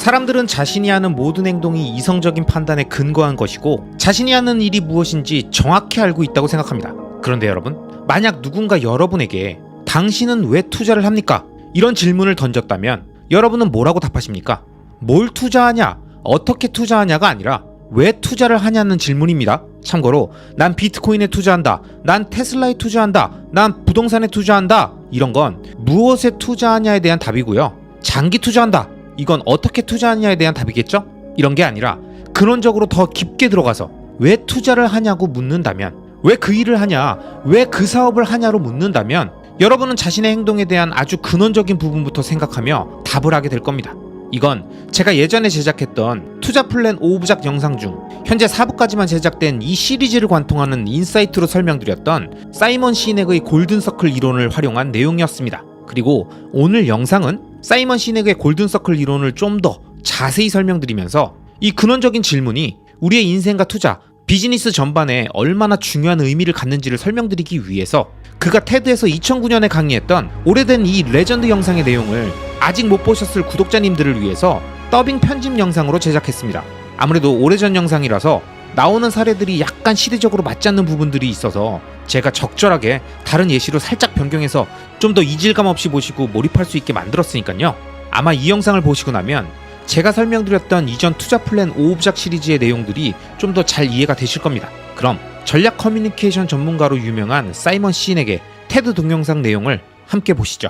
사람들은 자신이 하는 모든 행동이 이성적인 판단에 근거한 것이고 자신이 하는 일이 무엇인지 정확히 알고 있다고 생각합니다. 그런데 여러분, 만약 누군가 여러분에게 당신은 왜 투자를 합니까? 이런 질문을 던졌다면 여러분은 뭐라고 답하십니까? 뭘 투자하냐, 어떻게 투자하냐가 아니라 왜 투자를 하냐는 질문입니다. 참고로 난 비트코인에 투자한다, 난 테슬라에 투자한다, 난 부동산에 투자한다, 이런 건 무엇에 투자하냐에 대한 답이고요. 장기 투자한다, 이건 어떻게 투자하냐에 대한 답이겠죠? 이런 게 아니라 근원적으로 더 깊게 들어가서 왜 투자를 하냐고 묻는다면, 왜 그 일을 하냐, 왜 그 사업을 하냐로 묻는다면 여러분은 자신의 행동에 대한 아주 근원적인 부분부터 생각하며 답을 하게 될 겁니다. 이건 제가 예전에 제작했던 투자 플랜 5부작 영상 중 현재 4부까지만 제작된 이 시리즈를 관통하는 인사이트로 설명드렸던 사이먼 시넥의 골든서클 이론을 활용한 내용이었습니다. 그리고 오늘 영상은 사이먼 시넥의 골든서클 이론을 좀 더 자세히 설명드리면서 이 근원적인 질문이 우리의 인생과 투자, 비즈니스 전반에 얼마나 중요한 의미를 갖는지를 설명드리기 위해서 그가 테드에서 2009년에 강의했던 오래된 이 레전드 영상의 내용을 아직 못 보셨을 구독자님들을 위해서 더빙 편집 영상으로 제작했습니다. 아무래도 오래전 영상이라서 나오는 사례들이 약간 시대적으로 맞지 않는 부분들이 있어서 제가 적절하게 다른 예시로 살짝 변경해서 좀 더 이질감 없이 보시고 몰입할 수 있게 만들었으니까요. 아마 이 영상을 보시고 나면 제가 설명드렸던 이전 투자 플랜 5부작 시리즈의 내용들이 좀 더 잘 이해가 되실 겁니다. 그럼 전략 커뮤니케이션 전문가로 유명한 사이먼 시넥의 테드 동영상 내용을 함께 보시죠.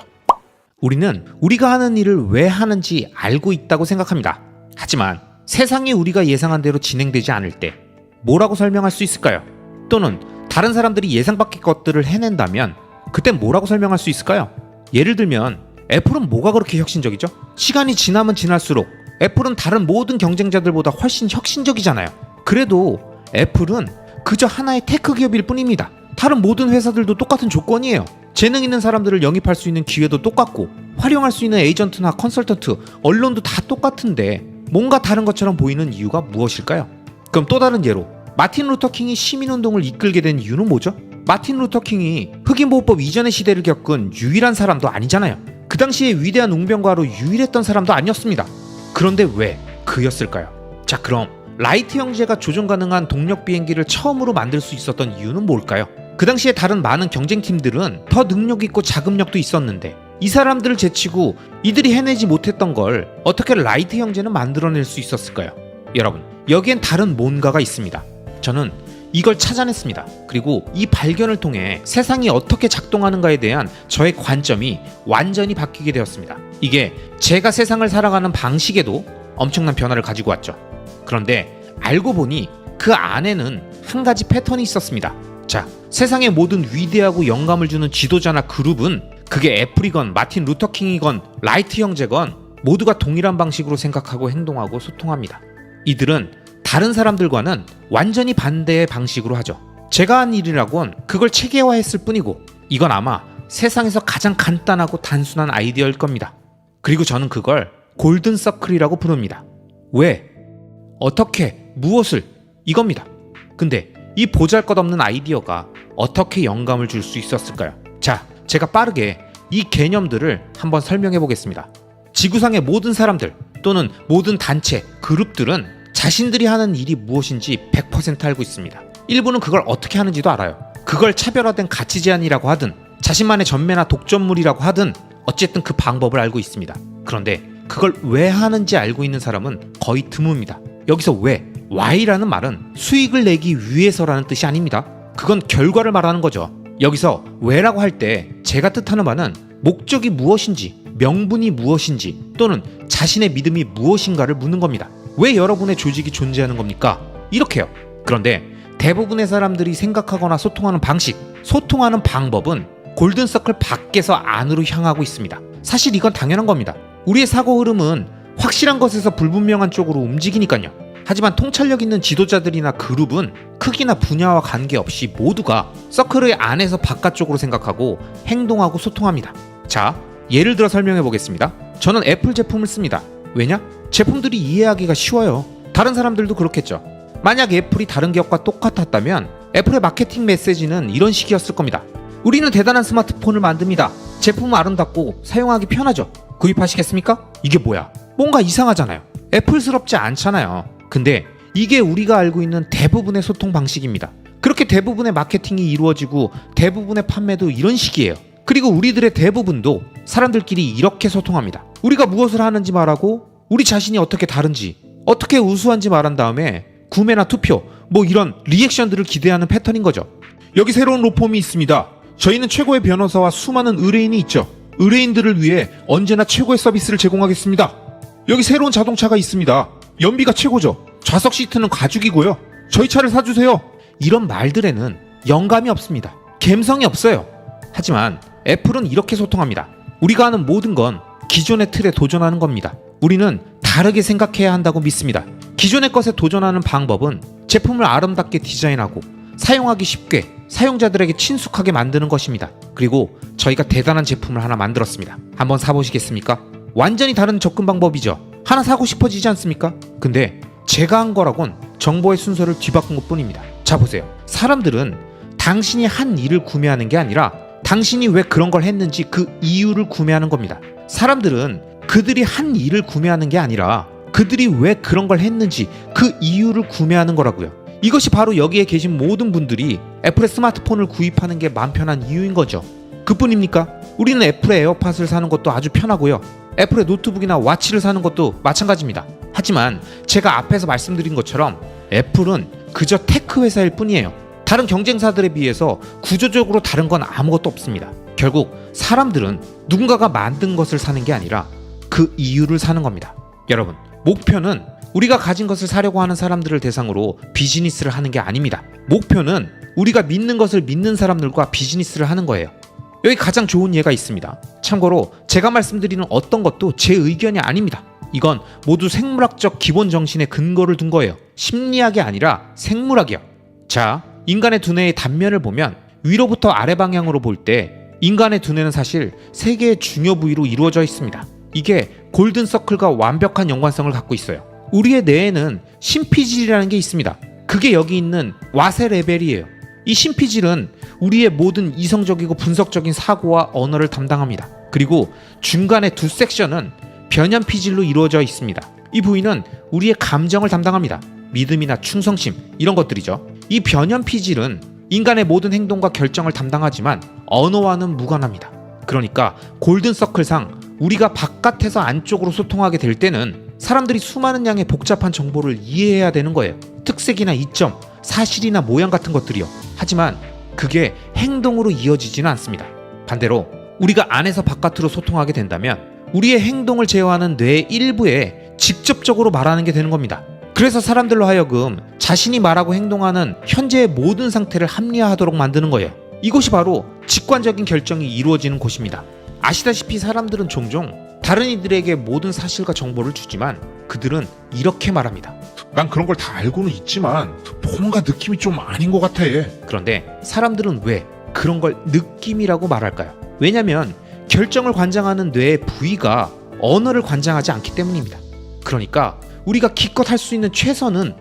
우리는 우리가 하는 일을 왜 하는지 알고 있다고 생각합니다. 하지만 세상이 우리가 예상한 대로 진행되지 않을 때 뭐라고 설명할 수 있을까요? 또는 다른 사람들이 예상 밖의 것들을 해낸다면 그땐 뭐라고 설명할 수 있을까요? 예를 들면 애플은 뭐가 그렇게 혁신적이죠? 시간이 지나면 지날수록 애플은 다른 모든 경쟁자들보다 훨씬 혁신적이잖아요. 그래도 애플은 그저 하나의 테크 기업일 뿐입니다. 다른 모든 회사들도 똑같은 조건이에요. 재능 있는 사람들을 영입할 수 있는 기회도 똑같고 활용할 수 있는 에이전트나 컨설턴트, 언론도 다 똑같은데 뭔가 다른 것처럼 보이는 이유가 무엇일까요? 그럼 또 다른 예로 마틴 루터 킹이 시민운동을 이끌게 된 이유는 뭐죠? 마틴 루터 킹이 흑인보호법 이전의 시대를 겪은 유일한 사람도 아니잖아요. 그 당시에 위대한 웅변가로 유일했던 사람도 아니었습니다. 그런데 왜 그였을까요? 자, 그럼 라이트 형제가 조종 가능한 동력 비행기를 처음으로 만들 수 있었던 이유는 뭘까요? 그 당시에 다른 많은 경쟁팀들은 더 능력 있고 자금력도 있었는데 이 사람들을 제치고 이들이 해내지 못했던 걸 어떻게 라이트 형제는 만들어낼 수 있었을까요? 여러분, 여기엔 다른 뭔가가 있습니다. 저는 이걸 찾아냈습니다. 그리고 이 발견을 통해 세상이 어떻게 작동하는가에 대한 저의 관점이 완전히 바뀌게 되었습니다. 이게 제가 세상을 살아가는 방식에도 엄청난 변화를 가지고 왔죠. 그런데 알고 보니 그 안에는 한 가지 패턴이 있었습니다. 자, 세상의 모든 위대하고 영감을 주는 지도자나 그룹은 그게 애플이건 마틴 루터 킹이건 라이트 형제건 모두가 동일한 방식으로 생각하고 행동하고 소통합니다. 이들은 다른 사람들과는 완전히 반대의 방식으로 하죠. 제가 한 일이라곤 그걸 체계화했을 뿐이고 이건 아마 세상에서 가장 간단하고 단순한 아이디어일 겁니다. 그리고 저는 그걸 골든서클이라고 부릅니다. 왜? 어떻게? 무엇을? 이겁니다. 근데 이 보잘것없는 아이디어가 어떻게 영감을 줄 수 있었을까요? 자, 제가 빠르게 이 개념들을 한번 설명해 보겠습니다. 지구상의 모든 사람들 또는 모든 단체, 그룹들은 자신들이 하는 일이 무엇인지 100% 알고 있습니다. 일부는 그걸 어떻게 하는지도 알아요. 그걸 차별화된 가치 제한이라고 하든 자신만의 전매나 독점물이라고 하든 어쨌든 그 방법을 알고 있습니다. 그런데 그걸 왜 하는지 알고 있는 사람은 거의 드뭅니다. 여기서 왜? Why라는 말은 수익을 내기 위해서라는 뜻이 아닙니다. 그건 결과를 말하는 거죠. 여기서 왜라고 할 때 제가 뜻하는 바는 목적이 무엇인지, 명분이 무엇인지 또는 자신의 믿음이 무엇인가를 묻는 겁니다. 왜 여러분의 조직이 존재하는 겁니까? 이렇게요. 그런데 대부분의 사람들이 생각하거나 소통하는 방식, 소통하는 방법은 골든서클 밖에서 안으로 향하고 있습니다. 사실 이건 당연한 겁니다. 우리의 사고 흐름은 확실한 것에서 불분명한 쪽으로 움직이니까요. 하지만 통찰력 있는 지도자들이나 그룹은 크기나 분야와 관계없이 모두가 서클의 안에서 바깥쪽으로 생각하고 행동하고 소통합니다. 자, 예를 들어 설명해 보겠습니다. 저는 애플 제품을 씁니다. 왜냐? 제품들이 이해하기가 쉬워요. 다른 사람들도 그렇겠죠. 만약 애플이 다른 기업과 똑같았다면 애플의 마케팅 메시지는 이런 식이었을 겁니다. 우리는 대단한 스마트폰을 만듭니다. 제품은 아름답고 사용하기 편하죠. 구입하시겠습니까? 이게 뭐야? 뭔가 이상하잖아요. 애플스럽지 않잖아요. 근데 이게 우리가 알고 있는 대부분의 소통 방식입니다. 그렇게 대부분의 마케팅이 이루어지고 대부분의 판매도 이런 식이에요. 그리고 우리들의 대부분도 사람들끼리 이렇게 소통합니다. 우리가 무엇을 하는지 말하고 우리 자신이 어떻게 다른지, 어떻게 우수한지 말한 다음에 구매나 투표, 뭐 이런 리액션들을 기대하는 패턴인 거죠. 여기 새로운 로펌이 있습니다. 저희는 최고의 변호사와 수많은 의뢰인이 있죠. 의뢰인들을 위해 언제나 최고의 서비스를 제공하겠습니다. 여기 새로운 자동차가 있습니다. 연비가 최고죠. 좌석 시트는 가죽이고요. 저희 차를 사주세요. 이런 말들에는 영감이 없습니다. 감성이 없어요. 하지만 애플은 이렇게 소통합니다. 우리가 하는 모든 건 기존의 틀에 도전하는 겁니다. 우리는 다르게 생각해야 한다고 믿습니다. 기존의 것에 도전하는 방법은 제품을 아름답게 디자인하고 사용하기 쉽게 사용자들에게 친숙하게 만드는 것입니다. 그리고 저희가 대단한 제품을 하나 만들었습니다. 한번 사보시겠습니까? 완전히 다른 접근 방법이죠. 하나 사고 싶어지지 않습니까? 근데 제가 한 거라곤 정보의 순서를 뒤바꾼 것 뿐입니다. 자, 보세요. 사람들은 당신이 한 일을 구매하는 게 아니라 당신이 왜 그런 걸 했는지 그 이유를 구매하는 겁니다. 사람들은 그들이 한 일을 구매하는 게 아니라 그들이 왜 그런 걸 했는지 그 이유를 구매하는 거라고요. 이것이 바로 여기에 계신 모든 분들이 애플의 스마트폰을 구입하는 게 마음 편한 이유인 거죠. 그뿐입니까? 우리는 애플의 에어팟을 사는 것도 아주 편하고요. 애플의 노트북이나 와치를 사는 것도 마찬가지입니다. 하지만 제가 앞에서 말씀드린 것처럼 애플은 그저 테크 회사일 뿐이에요. 다른 경쟁사들에 비해서 구조적으로 다른 건 아무것도 없습니다. 결국 사람들은 누군가가 만든 것을 사는 게 아니라 그 이유를 사는 겁니다. 여러분, 목표는 우리가 가진 것을 사려고 하는 사람들을 대상으로 비즈니스를 하는 게 아닙니다. 목표는 우리가 믿는 것을 믿는 사람들과 비즈니스를 하는 거예요. 여기 가장 좋은 예가 있습니다. 참고로 제가 말씀드리는 어떤 것도 제 의견이 아닙니다. 이건 모두 생물학적 기본 정신에 근거를 둔 거예요. 심리학이 아니라 생물학이요. 자, 인간의 두뇌의 단면을 보면 위로부터 아래 방향으로 볼 때 인간의 두뇌는 사실 3개의 중요 부위로 이루어져 있습니다. 이게 골든 서클과 완벽한 연관성을 갖고 있어요. 우리의 뇌에는 심피질이라는 게 있습니다. 그게 여기 있는 와세 레벨이에요. 이 심피질은 우리의 모든 이성적이고 분석적인 사고와 언어를 담당합니다. 그리고 중간에 두 섹션은 변연피질로 이루어져 있습니다. 이 부위는 우리의 감정을 담당합니다. 믿음이나 충성심, 이런 것들이죠. 이 변연피질은 인간의 모든 행동과 결정을 담당하지만 언어와는 무관합니다. 그러니까 골든서클상 우리가 바깥에서 안쪽으로 소통하게 될 때는 사람들이 수많은 양의 복잡한 정보를 이해해야 되는 거예요. 특색이나 이점, 사실이나 모양 같은 것들이요. 하지만 그게 행동으로 이어지지는 않습니다. 반대로 우리가 안에서 바깥으로 소통하게 된다면 우리의 행동을 제어하는 뇌의 일부에 직접적으로 말하는 게 되는 겁니다. 그래서 사람들로 하여금 자신이 말하고 행동하는 현재의 모든 상태를 합리화하도록 만드는 거예요. 이것이 바로 직관적인 결정이 이루어지는 곳입니다. 아시다시피 사람들은 종종 다른 이들에게 모든 사실과 정보를 주지만 그들은 이렇게 말합니다. 난 그런 걸 다 알고는 있지만 뭔가 느낌이 좀 아닌 것 같아. 그런데 사람들은 왜 그런 걸 느낌이라고 말할까요? 왜냐면 결정을 관장하는 뇌의 부위가 언어를 관장하지 않기 때문입니다. 그러니까 우리가 기껏 할 수 있는 최선은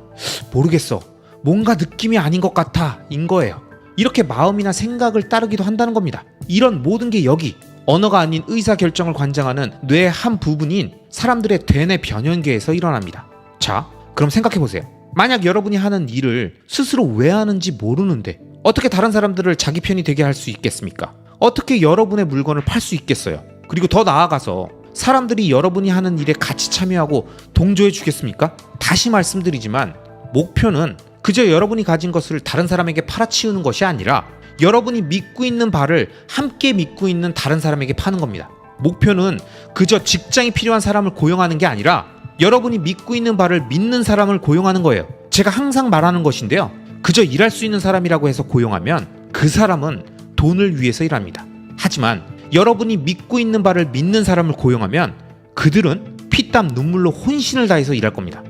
모르겠어, 뭔가 느낌이 아닌 것 같아 인 거예요. 이렇게 마음이나 생각을 따르기도 한다는 겁니다. 이런 모든 게 여기 언어가 아닌 의사결정을 관장하는 뇌의 한 부분인 사람들의 대뇌 변연계에서 일어납니다. 자, 그럼 생각해보세요. 만약 여러분이 하는 일을 스스로 왜 하는지 모르는데 어떻게 다른 사람들을 자기 편이 되게 할 수 있겠습니까? 어떻게 여러분의 물건을 팔 수 있겠어요? 그리고 더 나아가서 사람들이 여러분이 하는 일에 같이 참여하고 동조해 주겠습니까? 다시 말씀드리지만 목표는 그저 여러분이 가진 것을 다른 사람에게 팔아치우는 것이 아니라 여러분이 믿고 있는 바를 함께 믿고 있는 다른 사람에게 파는 겁니다. 목표는 그저 직장이 필요한 사람을 고용하는 게 아니라 여러분이 믿고 있는 바를 믿는 사람을 고용하는 거예요. 제가 항상 말하는 것인데요. 그저 일할 수 있는 사람이라고 해서 고용하면 그 사람은 돈을 위해서 일합니다. 하지만 여러분이 믿고 있는 바를 믿는 사람을 고용하면 그들은 피땀 눈물로 혼신을 다해서 일할 겁니다.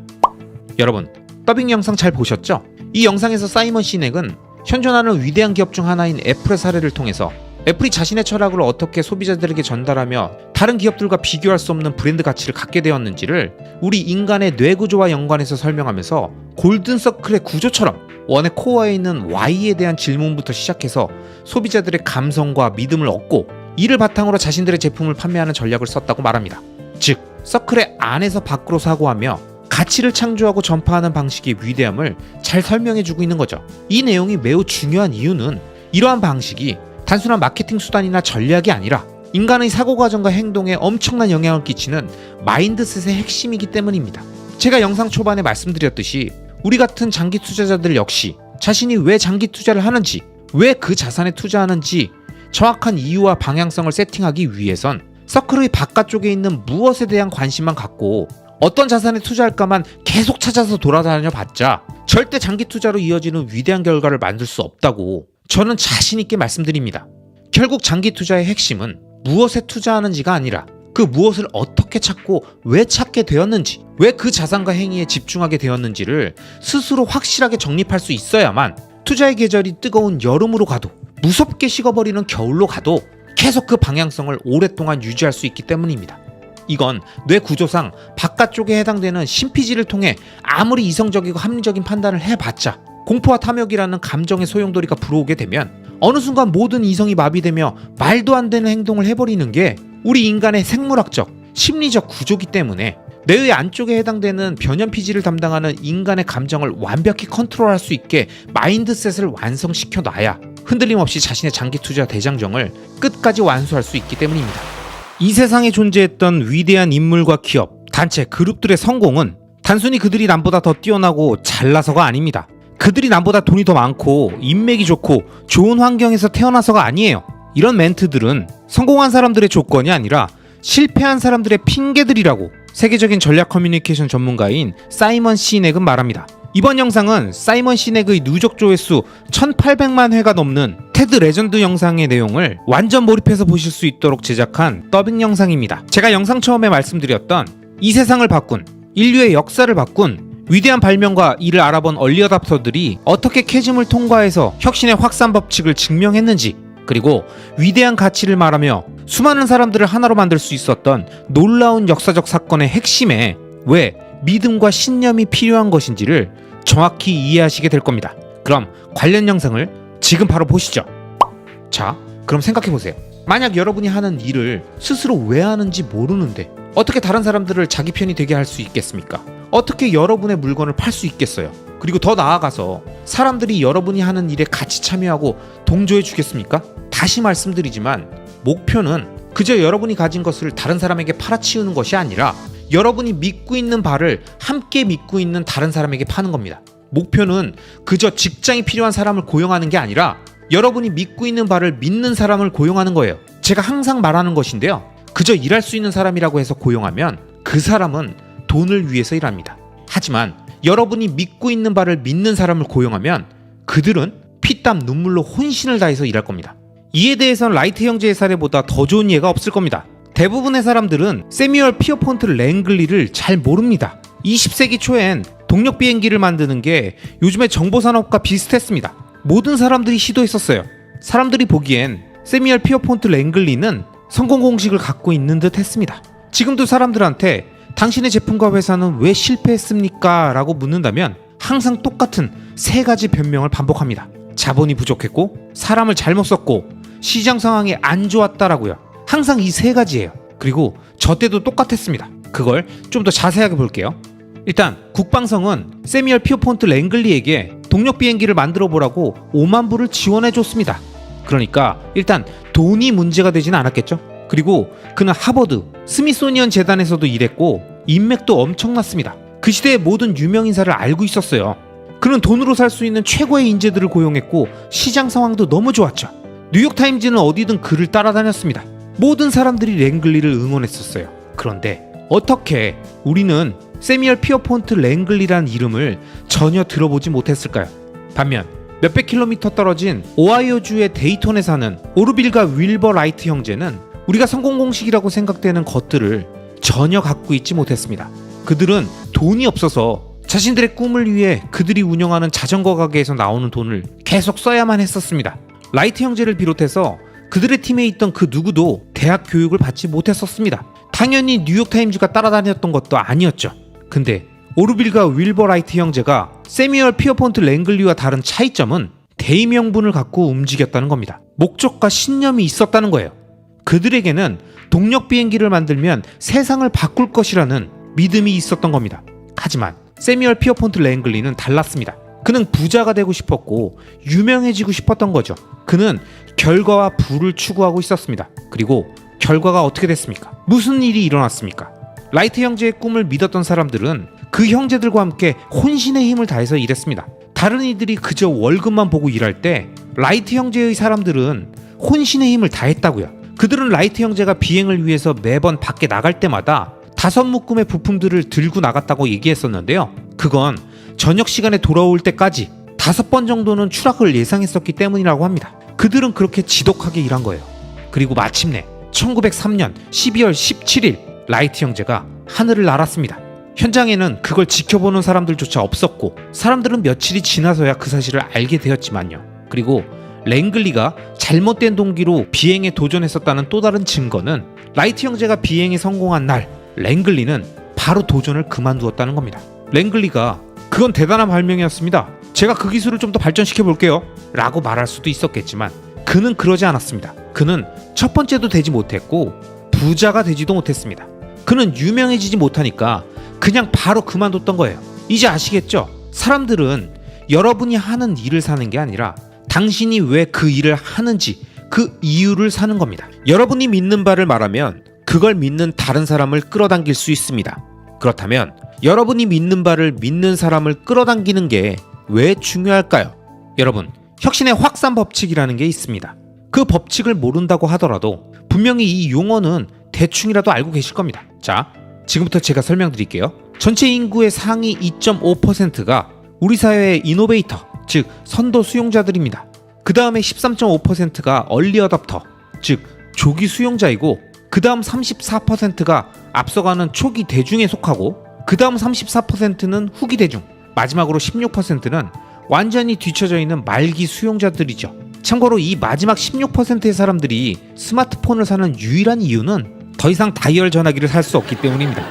여러분, 더빙 영상 잘 보셨죠? 이 영상에서 사이먼 시넥은 현존하는 위대한 기업 중 하나인 애플의 사례를 통해서 애플이 자신의 철학을 어떻게 소비자들에게 전달하며 다른 기업들과 비교할 수 없는 브랜드 가치를 갖게 되었는지를 우리 인간의 뇌구조와 연관해서 설명하면서 골든서클의 구조처럼 원의 코어에 있는 Y에 대한 질문부터 시작해서 소비자들의 감성과 믿음을 얻고 이를 바탕으로 자신들의 제품을 판매하는 전략을 썼다고 말합니다. 즉, 서클의 안에서 밖으로 사고하며 가치를 창조하고 전파하는 방식의 위대함을 잘 설명해주고 있는 거죠. 이 내용이 매우 중요한 이유는 이러한 방식이 단순한 마케팅 수단이나 전략이 아니라 인간의 사고과정과 행동에 엄청난 영향을 끼치는 마인드셋의 핵심이기 때문입니다. 제가 영상 초반에 말씀드렸듯이 우리 같은 장기 투자자들 역시 자신이 왜 장기 투자를 하는지, 왜 그 자산에 투자하는지 정확한 이유와 방향성을 세팅하기 위해선 서클의 바깥쪽에 있는 무엇에 대한 관심만 갖고 어떤 자산에 투자할까만 계속 찾아서 돌아다녀 봤자 절대 장기 투자로 이어지는 위대한 결과를 만들 수 없다고 저는 자신 있게 말씀드립니다. 결국 장기 투자의 핵심은 무엇에 투자하는지가 아니라 그 무엇을 어떻게 찾고 왜 찾게 되었는지, 왜 그 자산과 행위에 집중하게 되었는지를 스스로 확실하게 정립할 수 있어야만 투자의 계절이 뜨거운 여름으로 가도 무섭게 식어버리는 겨울로 가도 계속 그 방향성을 오랫동안 유지할 수 있기 때문입니다. 이건 뇌 구조상 바깥쪽에 해당되는 심피지를 통해 아무리 이성적이고 합리적인 판단을 해봤자 공포와 탐욕이라는 감정의 소용돌이가 불어오게 되면 어느 순간 모든 이성이 마비되며 말도 안 되는 행동을 해버리는 게 우리 인간의 생물학적, 심리적 구조기 때문에 뇌의 안쪽에 해당되는 변연피지를 담당하는 인간의 감정을 완벽히 컨트롤할 수 있게 마인드셋을 완성시켜 놔야 흔들림 없이 자신의 장기 투자 대장정을 끝까지 완수할 수 있기 때문입니다. 이 세상에 존재했던 위대한 인물과 기업, 단체, 그룹들의 성공은 단순히 그들이 남보다 더 뛰어나고 잘나서가 아닙니다. 그들이 남보다 돈이 더 많고 인맥이 좋고 좋은 환경에서 태어나서가 아니에요. 이런 멘트들은 성공한 사람들의 조건이 아니라 실패한 사람들의 핑계들이라고 세계적인 전략 커뮤니케이션 전문가인 사이먼 시넥은 말합니다. 이번 영상은 사이먼 시넥의 누적 조회수 1800만 회가 넘는 테드 레전드 영상의 내용을 완전 몰입해서 보실 수 있도록 제작한 더빙 영상입니다. 제가 영상 처음에 말씀드렸던 이 세상을 바꾼, 인류의 역사를 바꾼 위대한 발명과 이를 알아본 얼리어답터들이 어떻게 캐즘을 통과해서 혁신의 확산 법칙을 증명했는지, 그리고 위대한 가치를 말하며 수많은 사람들을 하나로 만들 수 있었던 놀라운 역사적 사건의 핵심에 왜 믿음과 신념이 필요한 것인지를 정확히 이해하시게 될 겁니다. 그럼 관련 영상을 지금 바로 보시죠. 자, 그럼 생각해보세요. 만약 여러분이 하는 일을 스스로 왜 하는지 모르는데 어떻게 다른 사람들을 자기 편이 되게 할 수 있겠습니까? 어떻게 여러분의 물건을 팔 수 있겠어요? 그리고 더 나아가서 사람들이 여러분이 하는 일에 같이 참여하고 동조해 주겠습니까? 다시 말씀드리지만 목표는 그저 여러분이 가진 것을 다른 사람에게 팔아치우는 것이 아니라 여러분이 믿고 있는 바를 함께 믿고 있는 다른 사람에게 파는 겁니다. 목표는 그저 직장이 필요한 사람을 고용하는 게 아니라 여러분이 믿고 있는 바를 믿는 사람을 고용하는 거예요. 제가 항상 말하는 것인데요. 그저 일할 수 있는 사람이라고 해서 고용하면 그 사람은 돈을 위해서 일합니다. 하지만 여러분이 믿고 있는 바를 믿는 사람을 고용하면 그들은 피땀 눈물로 혼신을 다해서 일할 겁니다. 이에 대해서는 라이트 형제의 사례보다 더 좋은 예가 없을 겁니다. 대부분의 사람들은 세뮤얼 피어폰트 랭글리를 잘 모릅니다. 20세기 초엔 동력 비행기를 만드는 게 요즘의 정보산업과 비슷했습니다. 모든 사람들이 시도했었어요. 사람들이 보기엔 세뮤얼 피어폰트 랭글리는 성공 공식을 갖고 있는 듯 했습니다. 지금도 사람들한테 당신의 제품과 회사는 왜 실패했습니까? 라고 묻는다면 항상 똑같은 세 가지 변명을 반복합니다. 자본이 부족했고, 사람을 잘못 썼고, 시장 상황이 안 좋았다라고요. 항상 이 세 가지예요. 그리고 저 때도 똑같았습니다. 그걸 좀 더 자세하게 볼게요. 일단 국방성은 세뮤얼 피어폰트 랭글리에게 동력 비행기를 만들어 보라고 5만 불을 지원해 줬습니다. 그러니까 일단 돈이 문제가 되진 않았겠죠. 그리고 그는 하버드, 스미소니언 재단에서도 일했고 인맥도 엄청났습니다. 그 시대의 모든 유명인사를 알고 있었어요. 그는 돈으로 살 수 있는 최고의 인재들을 고용했고 시장 상황도 너무 좋았죠. 뉴욕타임즈는 어디든 그를 따라다녔습니다. 모든 사람들이 랭글리를 응원했었어요. 그런데 어떻게 우리는 세뮤얼 피어폰트 랭글리라는 이름을 전혀 들어보지 못했을까요? 반면 몇백 킬로미터 떨어진 오하이오주의 데이톤에 사는 오르빌과 윌버 라이트 형제는 우리가 성공 공식이라고 생각되는 것들을 전혀 갖고 있지 못했습니다. 그들은 돈이 없어서 자신들의 꿈을 위해 그들이 운영하는 자전거 가게에서 나오는 돈을 계속 써야만 했었습니다. 라이트 형제를 비롯해서 그들의 팀에 있던 그 누구도 대학 교육을 받지 못했었습니다. 당연히 뉴욕타임즈가 따라다녔던 것도 아니었죠. 근데 오르빌과 윌버 라이트 형제가 세뮤얼 피어폰트 랭글리와 다른 차이점은 대의명분을 갖고 움직였다는 겁니다. 목적과 신념이 있었다는 거예요. 그들에게는 동력 비행기를 만들면 세상을 바꿀 것이라는 믿음이 있었던 겁니다. 하지만 세뮤얼 피어폰트 랭글리는 달랐습니다. 그는 부자가 되고 싶었고 유명해지고 싶었던 거죠. 그는 결과와 부를 추구하고 있었습니다. 그리고 결과가 어떻게 됐습니까? 무슨 일이 일어났습니까? 라이트 형제의 꿈을 믿었던 사람들은 그 형제들과 함께 혼신의 힘을 다해서 일했습니다. 다른 이들이 그저 월급만 보고 일할 때 라이트 형제의 사람들은 혼신의 힘을 다했다고요. 그들은 라이트 형제가 비행을 위해서 매번 밖에 나갈 때마다 5묶음의 부품들을 들고 나갔다고 얘기했었는데요. 그건 저녁 시간에 돌아올 때까지 5번 정도는 추락을 예상했었기 때문이라고 합니다. 그들은 그렇게 지독하게 일한 거예요. 그리고 마침내 1903년 12월 17일 라이트 형제가 하늘을 날았습니다. 현장에는 그걸 지켜보는 사람들조차 없었고 사람들은 며칠이 지나서야 그 사실을 알게 되었지만요. 그리고 랭글리가 잘못된 동기로 비행에 도전했었다는 또 다른 증거는 라이트 형제가 비행에 성공한 날 랭글리는 바로 도전을 그만두었다는 겁니다. 랭글리가 그건 대단한 발명이었습니다. 제가 그 기술을 좀 더 발전시켜 볼게요 라고 말할 수도 있었겠지만 그는 그러지 않았습니다. 그는 첫 번째도 되지 못했고 부자가 되지도 못했습니다. 그는 유명해지지 못하니까 그냥 바로 그만뒀던 거예요. 이제 아시겠죠? 사람들은 여러분이 하는 일을 사는 게 아니라 당신이 왜 그 일을 하는지 그 이유를 사는 겁니다. 여러분이 믿는 바를 말하면 그걸 믿는 다른 사람을 끌어당길 수 있습니다. 그렇다면 여러분이 믿는 바를 믿는 사람을 끌어당기는 게 왜 중요할까요? 여러분, 혁신의 확산 법칙이라는 게 있습니다. 그 법칙을 모른다고 하더라도 분명히 이 용어는 대충이라도 알고 계실 겁니다. 자, 지금부터 제가 설명드릴게요. 전체 인구의 상위 2.5%가 우리 사회의 이노베이터, 즉 선도 수용자들입니다. 그 다음에 13.5%가 얼리 어답터, 즉 조기 수용자이고 그 다음 34%가 앞서가는 초기 대중에 속하고 그 다음 34%는 후기 대중, 마지막으로 16%는 완전히 뒤처져 있는 말기 수용자들이죠. 참고로 이 마지막 16%의 사람들이 스마트폰을 사는 유일한 이유는 더 이상 다이얼 전화기를 살 수 없기 때문입니다.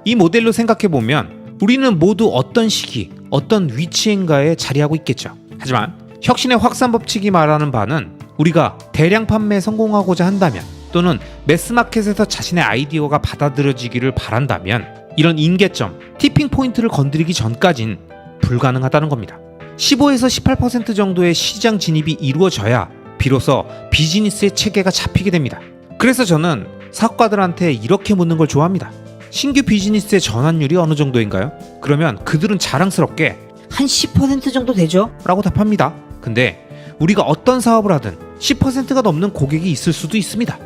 이 모델로 생각해보면 우리는 모두 어떤 시기, 어떤 위치인가에 자리하고 있겠죠. 하지만 혁신의 확산 법칙이 말하는 바는 우리가 대량 판매에 성공하고자 한다면 또는 매스마켓에서 자신의 아이디어가 받아들여지기를 바란다면 이런 임계점, 티핑 포인트를 건드리기 전까진 불가능하다는 겁니다. 15에서 18% 정도의 시장 진입이 이루어져야 비로소 비즈니스의 체계가 잡히게 됩니다. 그래서 저는 사업가들한테 이렇게 묻는 걸 좋아합니다. 신규 비즈니스의 전환율이 어느 정도인가요? 그러면 그들은 자랑스럽게 한 10% 정도 되죠? 라고 답합니다. 근데 우리가 어떤 사업을 하든 10%가 넘는 고객이 있을 수도 있습니다.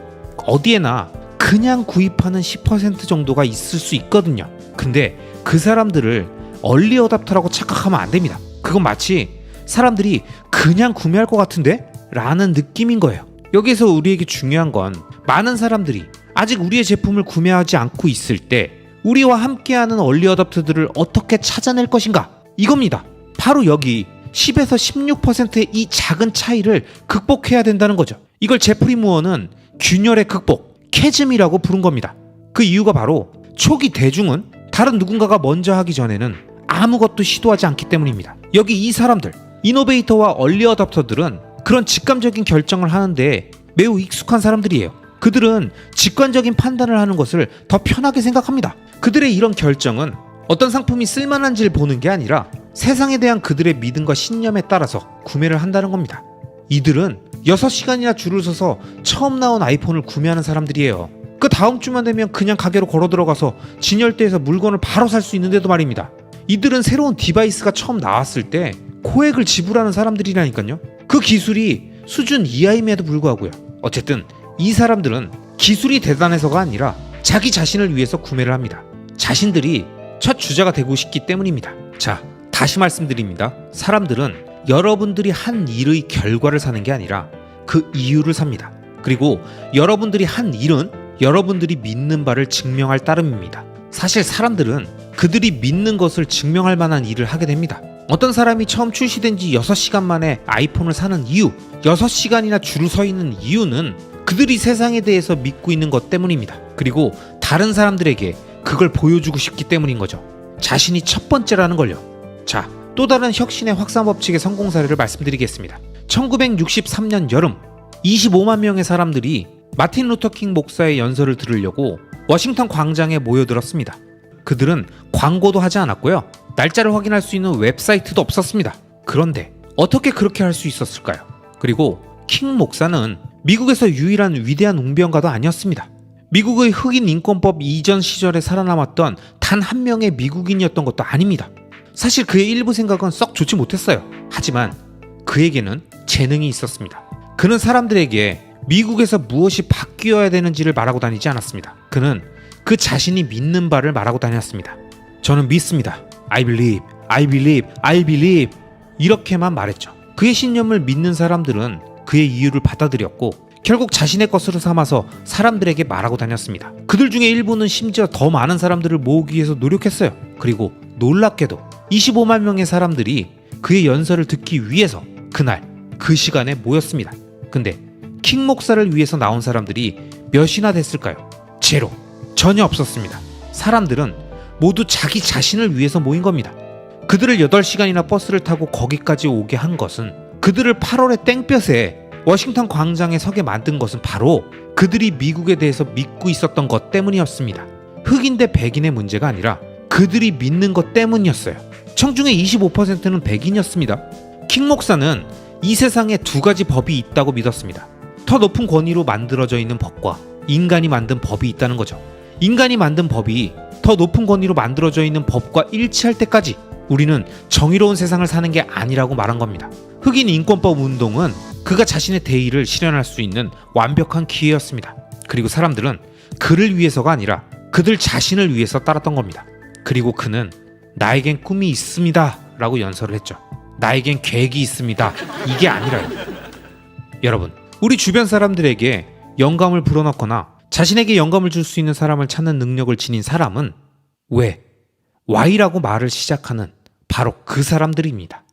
어디에나 그냥 구입하는 10% 정도가 있을 수 있거든요. 근데 그 사람들을 얼리 어답터라고 착각하면 안 됩니다. 그건 마치 사람들이 그냥 구매할 것 같은데? 라는 느낌인 거예요. 여기서 우리에게 중요한 건 많은 사람들이 아직 우리의 제품을 구매하지 않고 있을 때 우리와 함께하는 얼리 어답터들을 어떻게 찾아낼 것인가? 이겁니다. 바로 여기 10에서 16%의 이 작은 차이를 극복해야 된다는 거죠. 이걸 제프리 무어는 균열의 극복, 캐즘이라고 부른 겁니다. 그 이유가 바로 초기 대중은 다른 누군가가 먼저 하기 전에는 아무것도 시도하지 않기 때문입니다. 여기 이 사람들, 이노베이터와 얼리 어답터들은 그런 직감적인 결정을 하는데 매우 익숙한 사람들이에요. 그들은 직관적인 판단을 하는 것을 더 편하게 생각합니다. 그들의 이런 결정은 어떤 상품이 쓸만한지를 보는 게 아니라 세상에 대한 그들의 믿음과 신념에 따라서 구매를 한다는 겁니다. 이들은 6시간이나 줄을 서서 처음 나온 아이폰을 구매하는 사람들이에요. 그 다음 주만 되면 그냥 가게로 걸어 들어가서 진열대에서 물건을 바로 살 수 있는데도 말입니다. 이들은 새로운 디바이스가 처음 나왔을 때 코액을 지불하는 사람들이라니까요. 그 기술이 수준 이하임에도 불구하고요. 어쨌든 이 사람들은 기술이 대단해서가 아니라 자기 자신을 위해서 구매를 합니다. 자신들이 첫 주자가 되고 싶기 때문입니다. 자, 다시 말씀드립니다. 사람들은 여러분들이 한 일의 결과를 사는 게 아니라 그 이유를 삽니다. 그리고 여러분들이 한 일은 여러분들이 믿는 바를 증명할 따름입니다. 사실 사람들은 그들이 믿는 것을 증명할 만한 일을 하게 됩니다. 어떤 사람이 처음 출시된 지 6시간 만에 아이폰을 사는 이유, 6시간이나 줄을 서 있는 이유는 그들이 세상에 대해서 믿고 있는 것 때문입니다. 그리고 다른 사람들에게 그걸 보여주고 싶기 때문인 거죠. 자신이 첫 번째라는 걸요. 자, 또 다른 혁신의 확산 법칙의 성공 사례를 말씀드리겠습니다. 1963년 여름 25만 명의 사람들이 마틴 루터 킹 목사의 연설을 들으려고 워싱턴 광장에 모여들었습니다. 그들은 광고도 하지 않았고요. 날짜를 확인할 수 있는 웹사이트도 없었습니다. 그런데 어떻게 그렇게 할 수 있었을까요? 그리고 킹 목사는 미국에서 유일한 위대한 웅변가도 아니었습니다. 미국의 흑인 인권법 이전 시절에 살아남았던 단 한 명의 미국인이었던 것도 아닙니다. 사실 그의 일부 생각은 썩 좋지 못했어요. 하지만 그에게는 재능이 있었습니다. 그는 사람들에게 미국에서 무엇이 바뀌어야 되는지를 말하고 다니지 않았습니다. 그는 그 자신이 믿는 바를 말하고 다녔습니다. 저는 믿습니다. I believe, I believe, I believe. 이렇게만 말했죠. 그의 신념을 믿는 사람들은 그의 이유를 받아들였고 결국 자신의 것으로 삼아서 사람들에게 말하고 다녔습니다. 그들 중에 일부는 심지어 더 많은 사람들을 모으기 위해서 노력했어요. 그리고 놀랍게도 25만 명의 사람들이 그의 연설을 듣기 위해서 그날 그 시간에 모였습니다. 근데 킹 목사를 위해서 나온 사람들이 몇이나 됐을까요? 제로. 전혀 없었습니다. 사람들은 모두 자기 자신을 위해서 모인 겁니다. 그들을 8시간이나 버스를 타고 거기까지 오게 한 것은, 그들을 8월의 땡볕에 워싱턴 광장에 서게 만든 것은 바로 그들이 미국에 대해서 믿고 있었던 것 때문이었습니다. 흑인 대 백인의 문제가 아니라 그들이 믿는 것 때문이었어요. 청중의 25%는 백인이었습니다. 킹 목사는 이 세상에 두 가지 법이 있다고 믿었습니다. 더 높은 권위로 만들어져 있는 법과 인간이 만든 법이 있다는 거죠. 인간이 만든 법이 더 높은 권위로 만들어져 있는 법과 일치할 때까지 우리는 정의로운 세상을 사는 게 아니라고 말한 겁니다. 흑인 인권법 운동은 그가 자신의 대의를 실현할 수 있는 완벽한 기회였습니다. 그리고 사람들은 그를 위해서가 아니라 그들 자신을 위해서 따랐던 겁니다. 그리고 그는 나에겐 꿈이 있습니다 라고 연설을 했죠. 나에겐 계획이 있습니다. 이게 아니라요. 여러분, 우리 주변 사람들에게 영감을 불어넣거나 자신에게 영감을 줄 수 있는 사람을 찾는 능력을 지닌 사람은 왜? Why라고 말을 시작하는 바로 그 사람들입니다.